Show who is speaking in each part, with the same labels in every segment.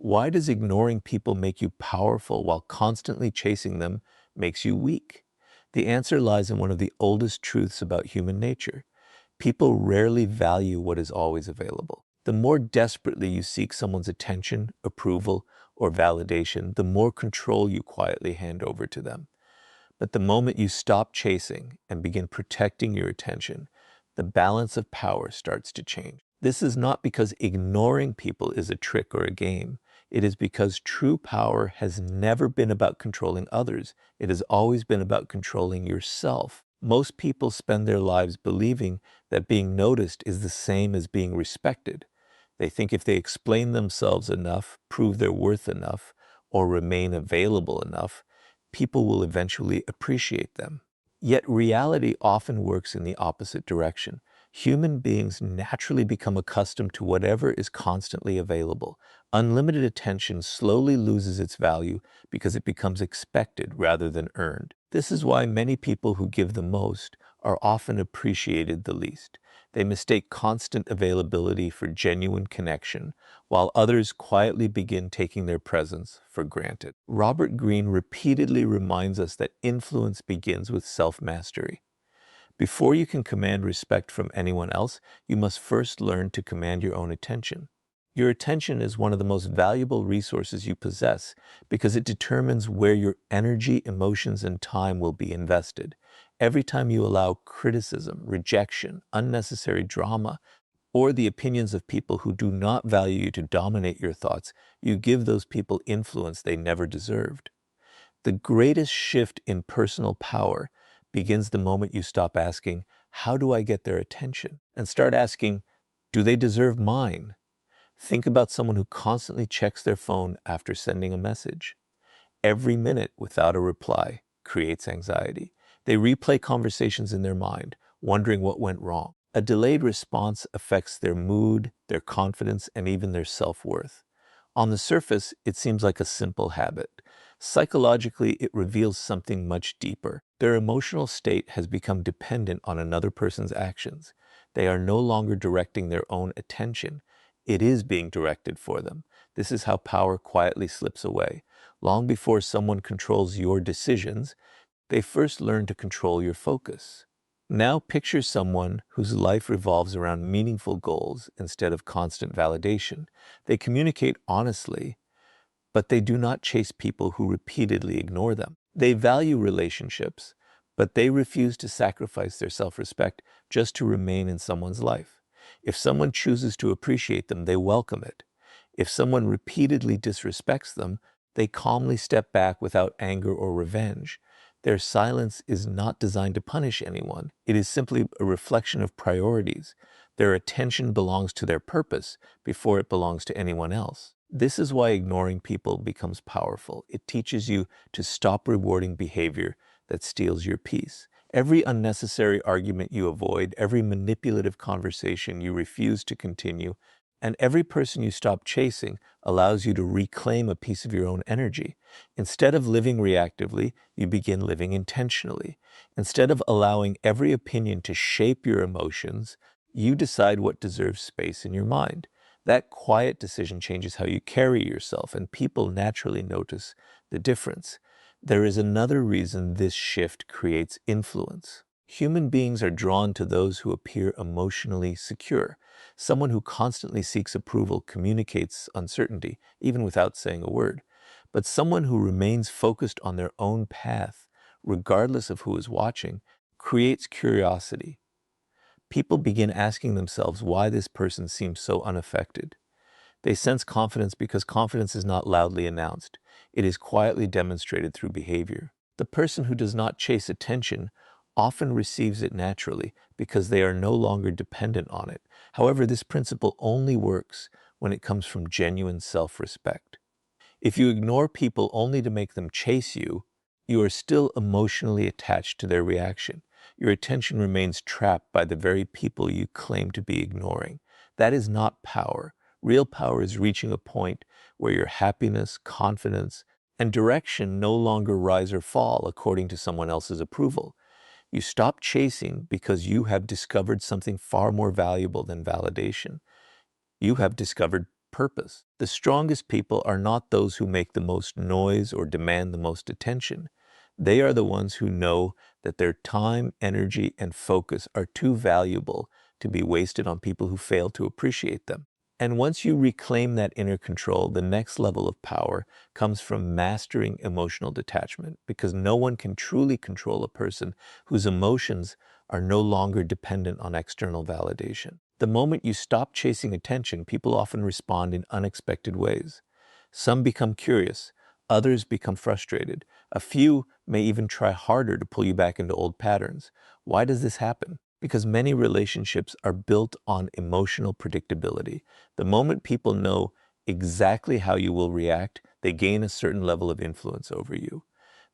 Speaker 1: Why does ignoring people make you powerful while constantly chasing them makes you weak? The answer lies in one of the oldest truths about human nature. People rarely value what is always available. The more desperately you seek someone's attention, approval, or validation, the more control you quietly hand over to them. But the moment you stop chasing and begin protecting your attention, the balance of power starts to change. This is not because ignoring people is a trick or a game. It is because true power has never been about controlling others. It has always been about controlling yourself. Most people spend their lives believing that being noticed is the same as being respected. They think if they explain themselves enough, prove their worth enough, or remain available enough, people will eventually appreciate them. Yet reality often works in the opposite direction. Human beings naturally become accustomed to whatever is constantly available. Unlimited attention slowly loses its value because it becomes expected rather than earned. This is why many people who give the most are often appreciated the least. They mistake constant availability for genuine connection, while others quietly begin taking their presence for granted. Robert Greene repeatedly reminds us that influence begins with self-mastery. Before you can command respect from anyone else, you must first learn to command your own attention. Your attention is one of the most valuable resources you possess because it determines where your energy, emotions, and time will be invested. Every time you allow criticism, rejection, unnecessary drama, or the opinions of people who do not value you to dominate your thoughts, you give those people influence they never deserved. The greatest shift in personal power begins the moment you stop asking, "How do I get their attention?" and start asking, "Do they deserve mine?" Think about someone who constantly checks their phone after sending a message. Every minute without a reply creates anxiety. They replay conversations in their mind, wondering what went wrong. A delayed response affects their mood, their confidence, and even their self-worth. On the surface, it seems like a simple habit. Psychologically, it reveals something much deeper. Their emotional state has become dependent on another person's actions. They are no longer directing their own attention. It is being directed for them. This is how power quietly slips away. Long before someone controls your decisions, they first learn to control your focus. Now picture someone whose life revolves around meaningful goals instead of constant validation. They communicate honestly, but they do not chase people who repeatedly ignore them. They value relationships, but they refuse to sacrifice their self-respect just to remain in someone's life. If someone chooses to appreciate them, they welcome it. If someone repeatedly disrespects them, they calmly step back without anger or revenge. Their silence is not designed to punish anyone. It is simply a reflection of priorities. Their attention belongs to their purpose before it belongs to anyone else. This is why ignoring people becomes powerful. It teaches you to stop rewarding behavior that steals your peace. Every unnecessary argument you avoid, every manipulative conversation you refuse to continue, and every person you stop chasing allows you to reclaim a piece of your own energy. Instead of living reactively, you begin living intentionally. Instead of allowing every opinion to shape your emotions, you decide what deserves space in your mind. That quiet decision changes how you carry yourself, and people naturally notice the difference. There is another reason this shift creates influence. Human beings are drawn to those who appear emotionally secure. Someone who constantly seeks approval communicates uncertainty, even without saying a word. But someone who remains focused on their own path, regardless of who is watching, creates curiosity. People begin asking themselves why this person seems so unaffected. They sense confidence because confidence is not loudly announced. It is quietly demonstrated through behavior. The person who does not chase attention often receives it naturally because they are no longer dependent on it. However, this principle only works when it comes from genuine self-respect. If you ignore people only to make them chase you, you are still emotionally attached to their reaction. Your attention remains trapped by the very people you claim to be ignoring. That is not power. Real power is reaching a point where your happiness, confidence, and direction no longer rise or fall according to someone else's approval. You stop chasing because you have discovered something far more valuable than validation. You have discovered purpose. The strongest people are not those who make the most noise or demand the most attention. They are the ones who know that their time, energy, and focus are too valuable to be wasted on people who fail to appreciate them. And once you reclaim that inner control, the next level of power comes from mastering emotional detachment, because no one can truly control a person whose emotions are no longer dependent on external validation. The moment you stop chasing attention, people often respond in unexpected ways. Some become curious, others become frustrated. A few may even try harder to pull you back into old patterns. Why does this happen? Because many relationships are built on emotional predictability. The moment people know exactly how you will react, they gain a certain level of influence over you.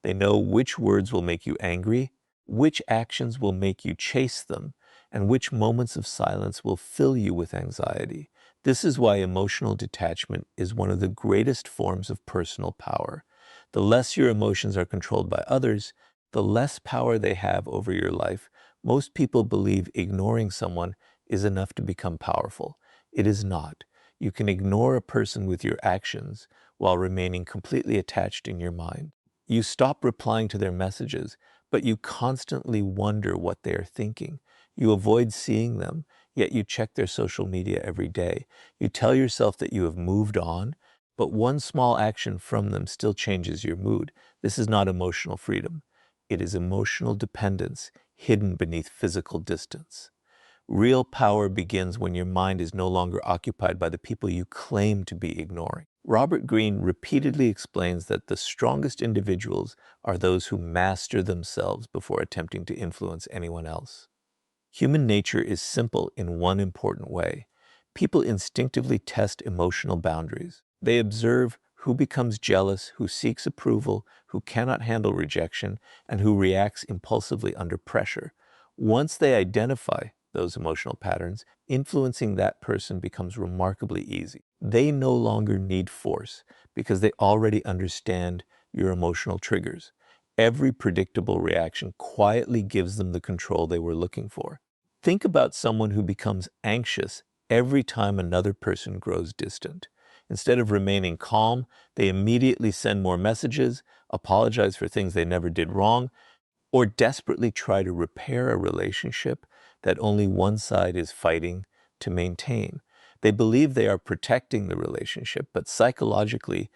Speaker 1: They know which words will make you angry, which actions will make you chase them, and which moments of silence will fill you with anxiety. This is why emotional detachment is one of the greatest forms of personal power. The less your emotions are controlled by others, the less power they have over your life. Most people believe ignoring someone is enough to become powerful. It is not. You can ignore a person with your actions while remaining completely attached in your mind. You stop replying to their messages, but you constantly wonder what they are thinking. You avoid seeing them, yet you check their social media every day. You tell yourself that you have moved on, but one small action from them still changes your mood. This is not emotional freedom. It is emotional dependence hidden beneath physical distance. Real power begins when your mind is no longer occupied by the people you claim to be ignoring. Robert Greene repeatedly explains that the strongest individuals are those who master themselves before attempting to influence anyone else. Human nature is simple in one important way. People instinctively test emotional boundaries. They observe who becomes jealous, who seeks approval, who cannot handle rejection, and who reacts impulsively under pressure. Once they identify those emotional patterns, influencing that person becomes remarkably easy. They no longer need force because they already understand your emotional triggers. Every predictable reaction quietly gives them the control they were looking for. Think about someone who becomes anxious every time another person grows distant. Instead of remaining calm, they immediately send more messages, apologize for things they never did wrong, or desperately try to repair a relationship that only one side is fighting to maintain. They believe they are protecting the relationship, but psychologically,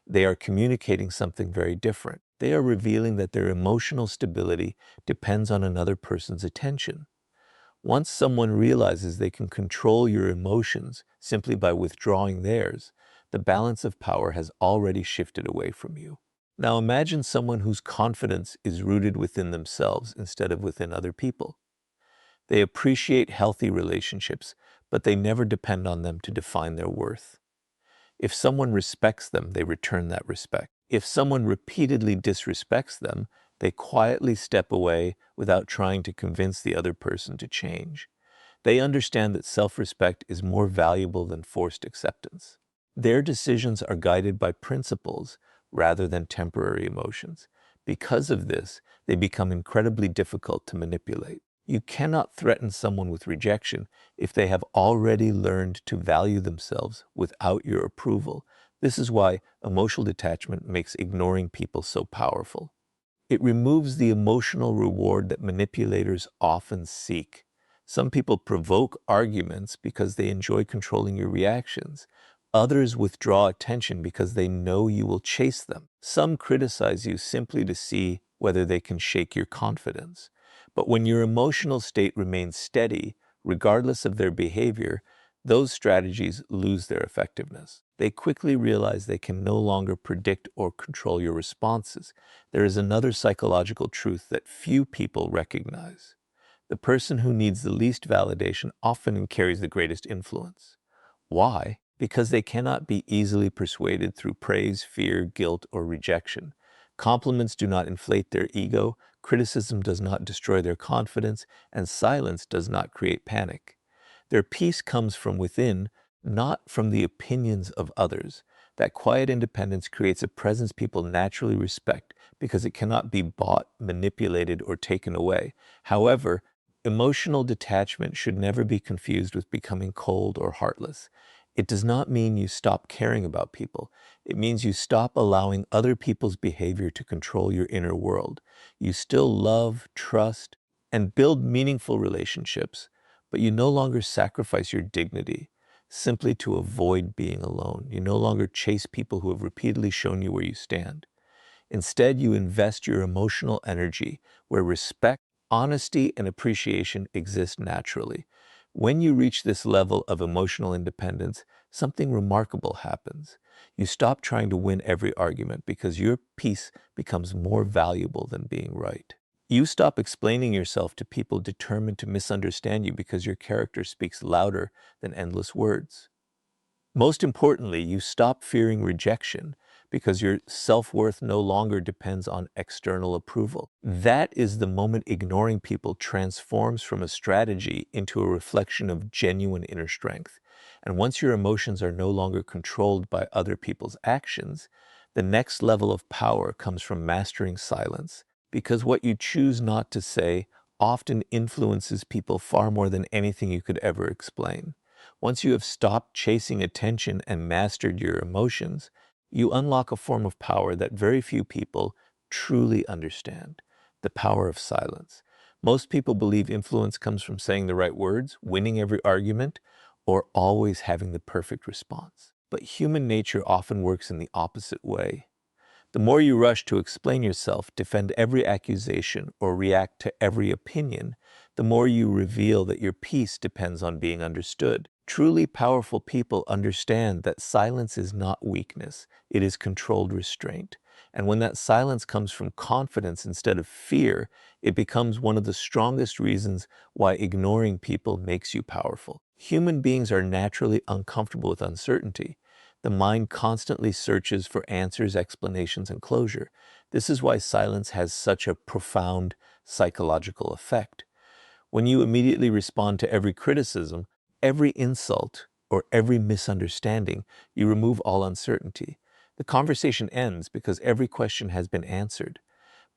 Speaker 1: they are communicating something very different. They are revealing that their emotional stability depends on another person's attention. Once someone realizes they can control your emotions simply by withdrawing theirs, the balance of power has already shifted away from you. Now imagine someone whose confidence is rooted within themselves instead of within other people. They appreciate healthy relationships, but they never depend on them to define their worth. If someone respects them, they return that respect. If someone repeatedly disrespects them, they quietly step away without trying to convince the other person to change. They understand that self-respect is more valuable than forced acceptance. Their decisions are guided by principles rather than temporary emotions. Because of this, they become incredibly difficult to manipulate. You cannot threaten someone with rejection if they have already learned to value themselves without your approval. This is why emotional detachment makes ignoring people so powerful. It removes the emotional reward that manipulators often seek. Some people provoke arguments because they enjoy controlling your reactions. Others withdraw attention because they know you will chase them. Some criticize you simply to see whether they can shake your confidence. But when your emotional state remains steady, regardless of their behavior, those strategies lose their effectiveness. They quickly realize they can no longer predict or control your responses. There is another psychological truth that few people recognize. The person who needs the least validation often carries the greatest influence. Why? Because they cannot be easily persuaded through praise, fear, guilt, or rejection. Compliments do not inflate their ego, criticism does not destroy their confidence, and silence does not create panic. Their peace comes from within, not from the opinions of others. That quiet independence creates a presence people naturally respect because it cannot be bought, manipulated, or taken away. However, emotional detachment should never be confused with becoming cold or heartless. It does not mean you stop caring about people. It means you stop allowing other people's behavior to control your inner world. You still love, trust, and build meaningful relationships, but you no longer sacrifice your dignity simply to avoid being alone. You no longer chase people who have repeatedly shown you where you stand. Instead, you invest your emotional energy where respect, honesty, and appreciation exist naturally. When you reach this level of emotional independence, something remarkable happens. You stop trying to win every argument because your peace becomes more valuable than being right. You stop explaining yourself to people determined to misunderstand you because your character speaks louder than endless words. Most importantly, you stop fearing rejection because your self-worth no longer depends on external approval. That is the moment ignoring people transforms from a strategy into a reflection of genuine inner strength. And once your emotions are no longer controlled by other people's actions, the next level of power comes from mastering silence, because what you choose not to say often influences people far more than anything you could ever explain. Once you have stopped chasing attention and mastered your emotions, you unlock a form of power that very few people truly understand: the power of silence. Most people believe influence comes from saying the right words, winning every argument, or always having the perfect response. But human nature often works in the opposite way. The more you rush to explain yourself, defend every accusation, or react to every opinion, the more you reveal that your peace depends on being understood. Truly powerful people understand that silence is not weakness, it is controlled restraint. And when that silence comes from confidence instead of fear, it becomes one of the strongest reasons why ignoring people makes you powerful. Human beings are naturally uncomfortable with uncertainty. The mind constantly searches for answers, explanations, and closure. This is why silence has such a profound psychological effect. When you immediately respond to every criticism, every insult, or every misunderstanding, you remove all uncertainty. The conversation ends because every question has been answered.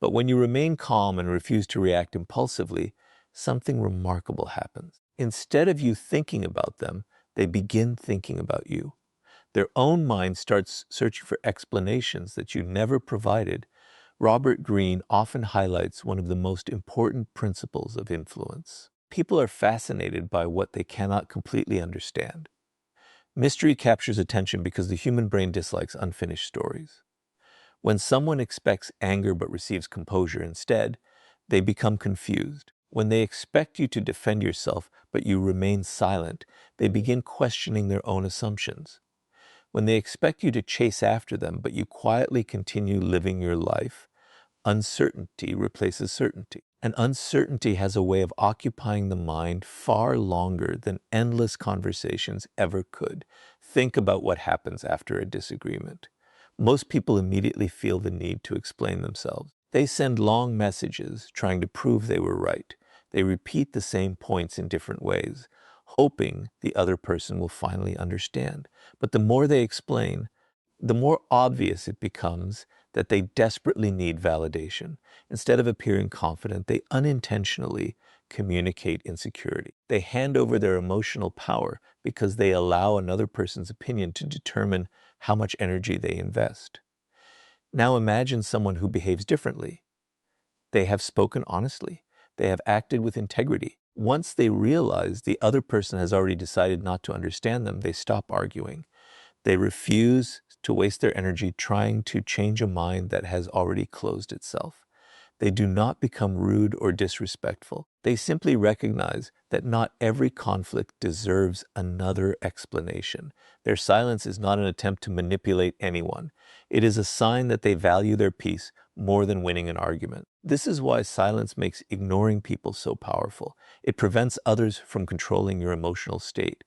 Speaker 1: But when you remain calm and refuse to react impulsively, something remarkable happens. Instead of you thinking about them, they begin thinking about you. Their own mind starts searching for explanations that you never provided. Robert Greene often highlights one of the most important principles of influence. People are fascinated by what they cannot completely understand. Mystery captures attention because the human brain dislikes unfinished stories. When someone expects anger but receives composure instead, they become confused. When they expect you to defend yourself but you remain silent, they begin questioning their own assumptions. When they expect you to chase after them, but you quietly continue living your life, uncertainty replaces certainty. And uncertainty has a way of occupying the mind far longer than endless conversations ever could. Think about what happens after a disagreement. Most people immediately feel the need to explain themselves. They send long messages trying to prove they were right. They repeat the same points in different ways, hoping the other person will finally understand. But the more they explain, the more obvious it becomes that they desperately need validation. Instead of appearing confident, they unintentionally communicate insecurity. They hand over their emotional power because they allow another person's opinion to determine how much energy they invest. Now imagine someone who behaves differently. They have spoken honestly. They have acted with integrity. Once they realize the other person has already decided not to understand them, they stop arguing. They refuse to waste their energy trying to change a mind that has already closed itself. They do not become rude or disrespectful. They simply recognize that not every conflict deserves another explanation. Their silence is not an attempt to manipulate anyone. It is a sign that they value their peace more than winning an argument. This is why silence makes ignoring people so powerful. It prevents others from controlling your emotional state.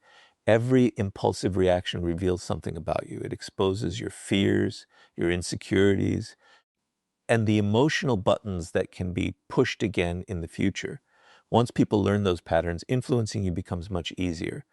Speaker 1: Every impulsive reaction reveals something about you. It exposes your fears, your insecurities, and the emotional buttons that can be pushed again in the future. Once people learn those patterns, influencing you becomes much easier.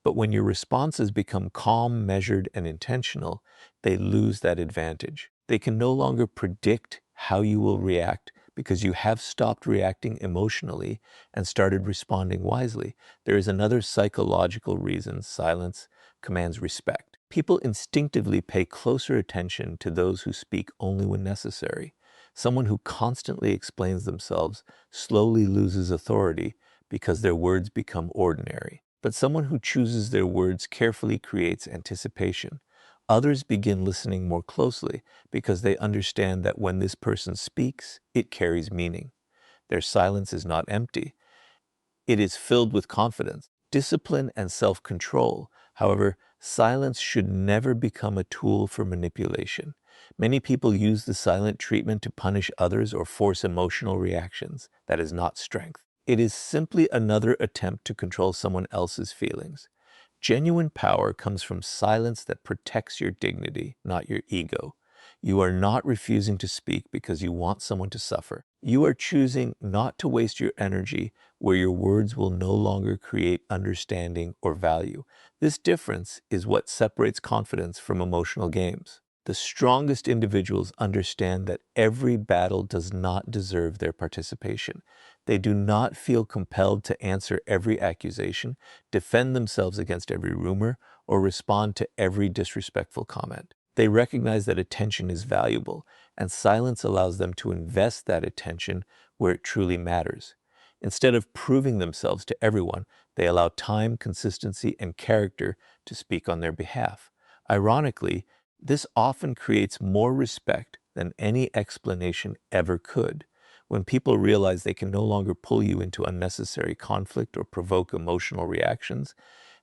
Speaker 1: But when your responses become calm, measured, and intentional, they lose that advantage. They can no longer predict how you will react because you have stopped reacting emotionally and started responding wisely. There is another psychological reason silence commands respect. People instinctively pay closer attention to those who speak only when necessary. Someone who constantly explains themselves slowly loses authority because their words become ordinary. But someone who chooses their words carefully creates anticipation. Others begin listening more closely because they understand that when this person speaks, it carries meaning. Their silence is not empty. It is filled with confidence, discipline, and self-control. However, silence should never become a tool for manipulation. Many people use the silent treatment to punish others or force emotional reactions. That is not strength. It is simply another attempt to control someone else's feelings. Genuine power comes from silence that protects your dignity, not your ego. You are not refusing to speak because you want someone to suffer. You are choosing not to waste your energy where your words will no longer create understanding or value. This difference is what separates confidence from emotional games. The strongest individuals understand that every battle does not deserve their participation. They do not feel compelled to answer every accusation, defend themselves against every rumor, or respond to every disrespectful comment. They recognize that attention is valuable, and silence allows them to invest that attention where it truly matters. Instead of proving themselves to everyone, they allow time, consistency, and character to speak on their behalf. Ironically, this often creates more respect than any explanation ever could. When people realize they can no longer pull you into unnecessary conflict or provoke emotional reactions,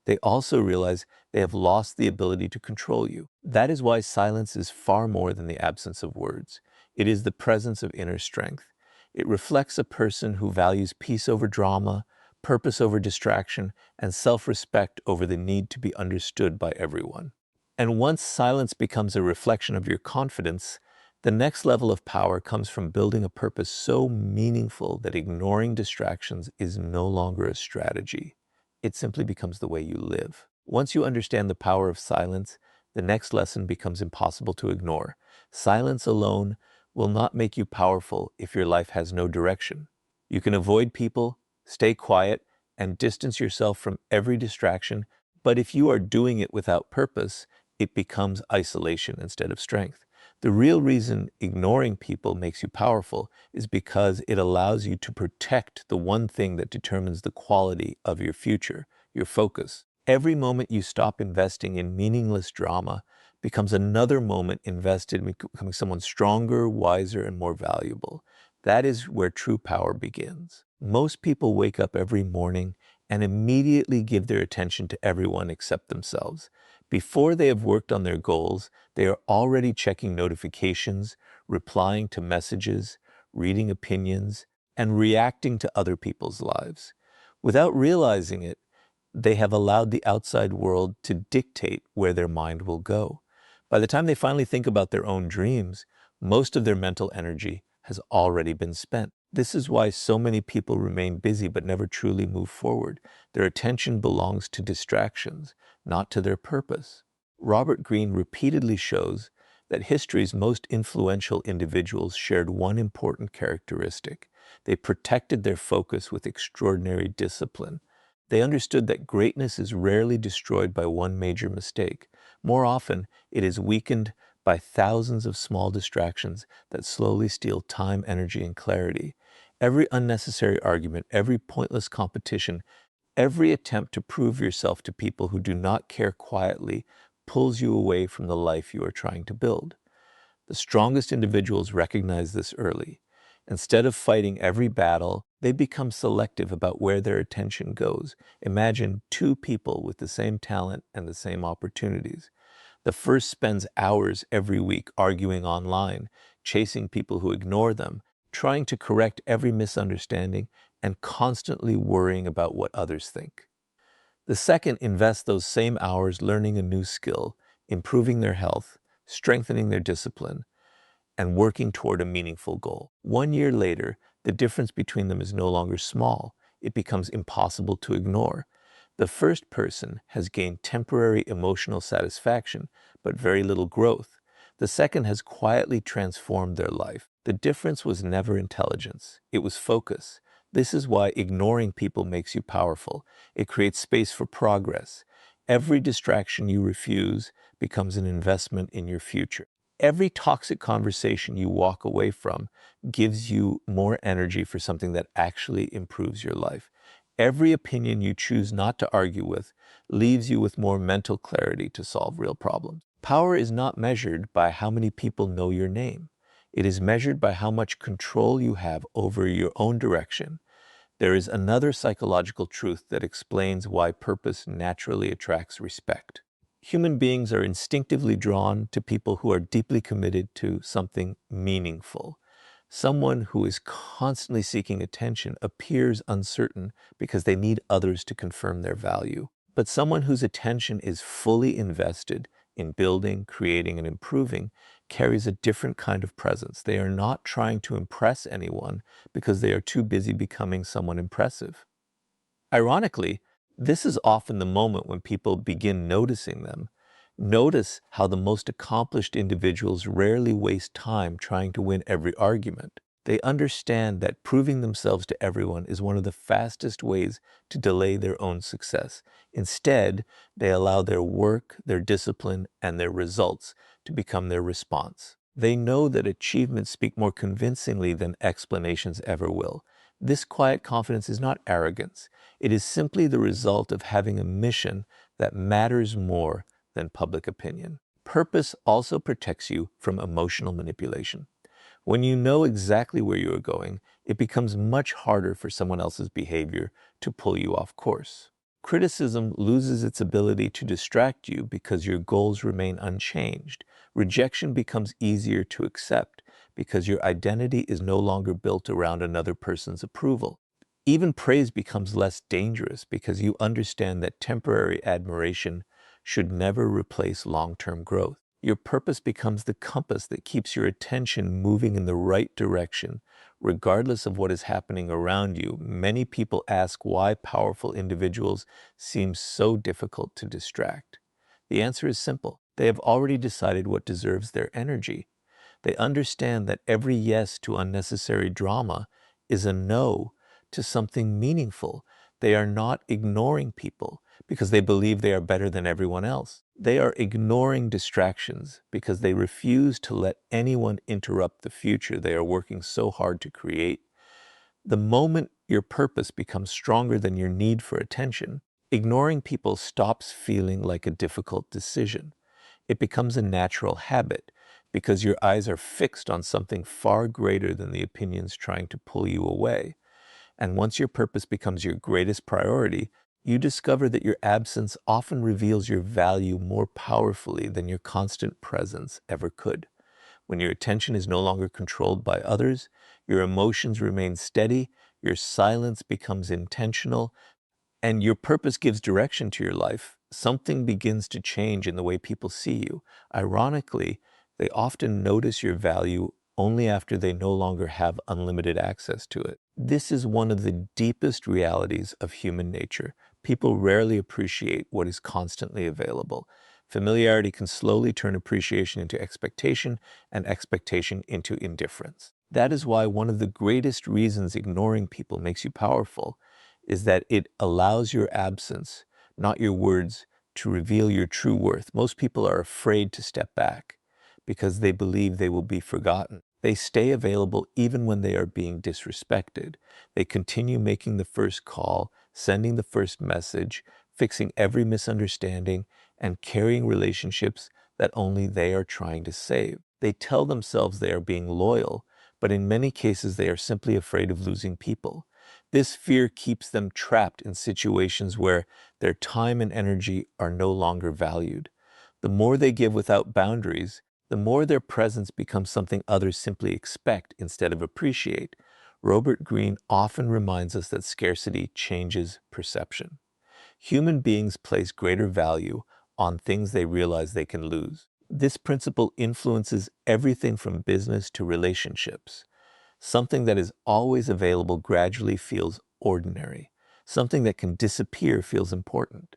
Speaker 1: they also realize they have lost the ability to control you. That is why silence is far more than the absence of words. It is the presence of inner strength. It reflects a person who values peace over drama, purpose over distraction, and self-respect over the need to be understood by everyone. And once silence becomes a reflection of your confidence, the next level of power comes from building a purpose so meaningful that ignoring distractions is no longer a strategy. It simply becomes the way you live. Once you understand the power of silence, the next lesson becomes impossible to ignore. Silence alone will not make you powerful if your life has no direction. You can avoid people, stay quiet, and distance yourself from every distraction, but if you are doing it without purpose, it becomes isolation instead of strength. The real reason ignoring people makes you powerful is because it allows you to protect the one thing that determines the quality of your future, your focus. Every moment you stop investing in meaningless drama becomes another moment invested in becoming someone stronger, wiser, and more valuable. That is where true power begins. Most people wake up every morning and immediately give their attention to everyone except themselves. Before they have worked on their goals, they are already checking notifications, replying to messages, reading opinions, and reacting to other people's lives. Without realizing it, they have allowed the outside world to dictate where their mind will go. By the time they finally think about their own dreams, most of their mental energy has already been spent. This is why so many people remain busy but never truly move forward. Their attention belongs to distractions, not to their purpose. Robert Greene repeatedly shows that history's most influential individuals shared one important characteristic. They protected their focus with extraordinary discipline. They understood that greatness is rarely destroyed by one major mistake. More often, it is weakened by thousands of small distractions that slowly steal time, energy, and clarity. Every unnecessary argument, every pointless competition, every attempt to prove yourself to people who do not care quietly pulls you away from the life you are trying to build. The strongest individuals recognize this early. Instead of fighting every battle, they become selective about where their attention goes. Imagine two people with the same talent and the same opportunities. The first spends hours every week arguing online, chasing people who ignore them, trying to correct every misunderstanding, and constantly worrying about what others think. The second invests those same hours learning a new skill, improving their health, strengthening their discipline, and working toward a meaningful goal. 1 year later, the difference between them is no longer small. It becomes impossible to ignore. The first person has gained temporary emotional satisfaction, but very little growth. The second has quietly transformed their life. The difference was never intelligence. It was focus. This is why ignoring people makes you powerful. It creates space for progress. Every distraction you refuse becomes an investment in your future. Every toxic conversation you walk away from gives you more energy for something that actually improves your life. Every opinion you choose not to argue with leaves you with more mental clarity to solve real problems. Power is not measured by how many people know your name. It is measured by how much control you have over your own direction. There is another psychological truth that explains why purpose naturally attracts respect. Human beings are instinctively drawn to people who are deeply committed to something meaningful. Someone who is constantly seeking attention appears uncertain because they need others to confirm their value. But someone whose attention is fully invested in building, creating, and improving carries a different kind of presence. They are not trying to impress anyone because they are too busy becoming someone impressive. Ironically, this is often the moment when people begin noticing them. Notice how the most accomplished individuals rarely waste time trying to win every argument. They understand that proving themselves to everyone is one of the fastest ways to delay their own success. Instead, they allow their work, their discipline, and their results to become their response. They know that achievements speak more convincingly than explanations ever will. This quiet confidence is not arrogance. It is simply the result of having a mission that matters more than public opinion. Purpose also protects you from emotional manipulation. When you know exactly where you are going, it becomes much harder for someone else's behavior to pull you off course. Criticism loses its ability to distract you because your goals remain unchanged. Rejection becomes easier to accept because your identity is no longer built around another person's approval. Even praise becomes less dangerous because you understand that temporary admiration should never replace long-term growth. Your purpose becomes the compass that keeps your attention moving in the right direction, regardless of what is happening around you. Many people ask why powerful individuals seem so difficult to distract. The answer is simple. They have already decided what deserves their energy. They understand that every yes to unnecessary drama is a no to something meaningful. They are not ignoring people because they believe they are better than everyone else. They are ignoring distractions because they refuse to let anyone interrupt the future they are working so hard to create. The moment your purpose becomes stronger than your need for attention, ignoring people stops feeling like a difficult decision. It becomes a natural habit because your eyes are fixed on something far greater than the opinions trying to pull you away. And once your purpose becomes your greatest priority, you discover that your absence often reveals your value more powerfully than your constant presence ever could. When your attention is no longer controlled by others, your emotions remain steady, your silence becomes intentional, and your purpose gives direction to your life, something begins to change in the way people see you. Ironically, they often notice your value only after they no longer have unlimited access to it. This is one of the deepest realities of human nature. People rarely appreciate what is constantly available. Familiarity can slowly turn appreciation into expectation and expectation into indifference. That is why one of the greatest reasons ignoring people makes you powerful is that it allows your absence, not your words, to reveal your true worth. Most people are afraid to step back because they believe they will be forgotten. They stay available even when they are being disrespected. They continue making the first call, sending the first message, fixing every misunderstanding, and carrying relationships that only they are trying to save. They tell themselves they are being loyal, but in many cases they are simply afraid of losing people. This fear keeps them trapped in situations where their time and energy are no longer valued. The more they give without boundaries, the more their presence becomes something others simply expect instead of appreciate. Robert Greene often reminds us that scarcity changes perception. Human beings place greater value on things they realize they can lose. This principle influences everything from business to relationships. Something that is always available gradually feels ordinary. Something that can disappear feels important.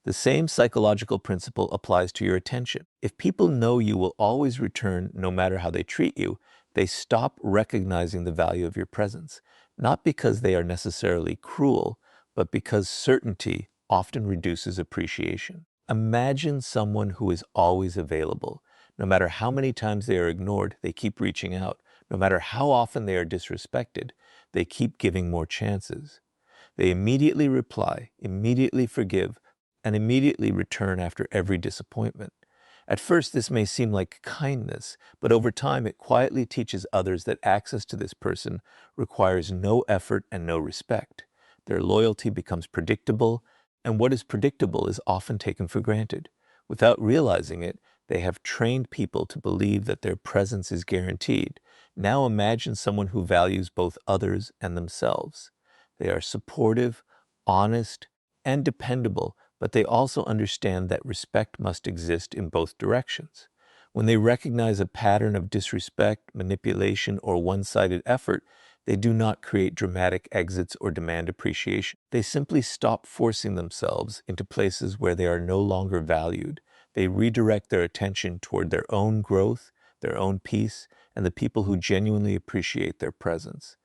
Speaker 1: The same psychological principle applies to your attention. If people know you will always return no matter how they treat you, they stop recognizing the value of your presence, not because they are necessarily cruel, but because certainty often reduces appreciation. Imagine someone who is always available. No matter how many times they are ignored, they keep reaching out. No matter how often they are disrespected, they keep giving more chances. They immediately reply, immediately forgive, and immediately return after every disappointment. At first, this may seem like kindness, but over time, it quietly teaches others that access to this person requires no effort and no respect. Their loyalty becomes predictable, and what is predictable is often taken for granted. Without realizing it, they have trained people to believe that their presence is guaranteed. Now imagine someone who values both others and themselves. They are supportive, honest, and dependable, but they also understand that respect must exist in both directions. When they recognize a pattern of disrespect, manipulation, or one-sided effort, they do not create dramatic exits or demand appreciation. They simply stop forcing themselves into places where they are no longer valued. They redirect their attention toward their own growth, their own peace, and the people who genuinely appreciate their presence.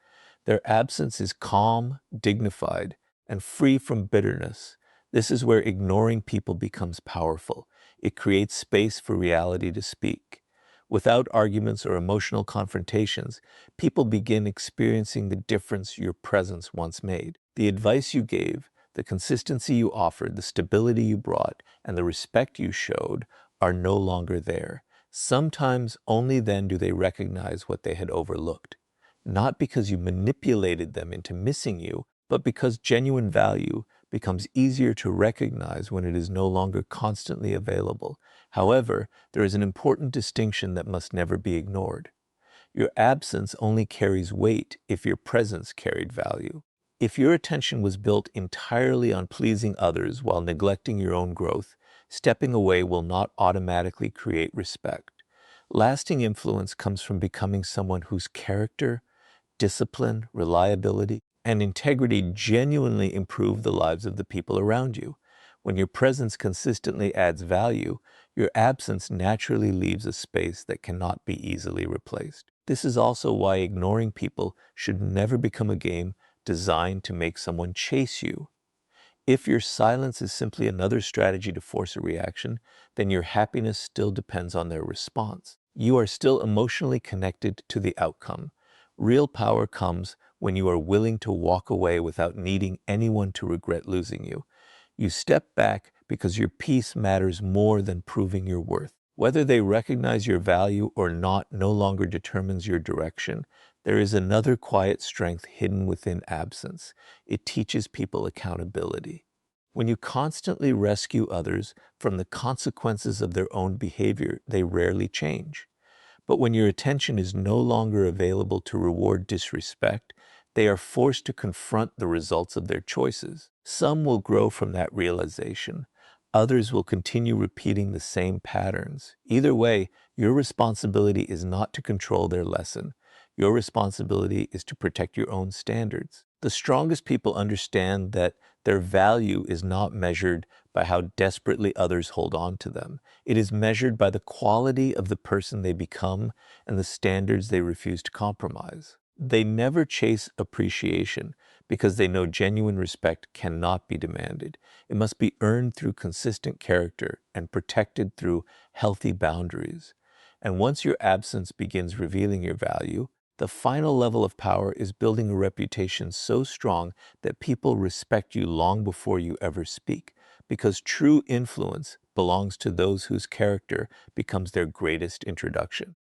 Speaker 1: Their absence is calm, dignified, and free from bitterness. This is where ignoring people becomes powerful. It creates space for reality to speak. Without arguments or emotional confrontations, people begin experiencing the difference your presence once made. The advice you gave, the consistency you offered, the stability you brought, and the respect you showed are no longer there. Sometimes only then do they recognize what they had overlooked. Not because you manipulated them into missing you, but because genuine value becomes easier to recognize when it is no longer constantly available. However, there is an important distinction that must never be ignored. Your absence only carries weight if your presence carried value. If your attention was built entirely on pleasing others while neglecting your own growth, stepping away will not automatically create respect. Lasting influence comes from becoming someone whose character, discipline, reliability, and integrity genuinely improve the lives of the people around you. When your presence consistently adds value, your absence naturally leaves a space that cannot be easily replaced. This is also why ignoring people should never become a game designed to make someone chase you. If your silence is simply another strategy to force a reaction, then your happiness still depends on their response. You are still emotionally connected to the outcome. Real power comes when you are willing to walk away without needing anyone to regret losing you. You step back because your peace matters more than proving your worth. Whether they recognize your value or not no longer determines your direction. There is another quiet strength hidden within absence. It teaches people accountability. When you constantly rescue others from the consequences of their own behavior, they rarely change. But when your attention is no longer available to reward disrespect, they are forced to confront the results of their choices. Some will grow from that realization. Others will continue repeating the same patterns. Either way, your responsibility is not to control their lesson. Your responsibility is to protect your own standards. The strongest people understand that their value is not measured by how desperately others hold on to them. It is measured by the quality of the person they become and the standards they refuse to compromise. They never chase appreciation because they know genuine respect cannot be demanded. It must be earned through consistent character and protected through healthy boundaries. And once your absence begins revealing your value, the final level of power is building a reputation so strong that people respect you long before you ever speak, because true influence belongs to those whose character becomes their greatest introduction.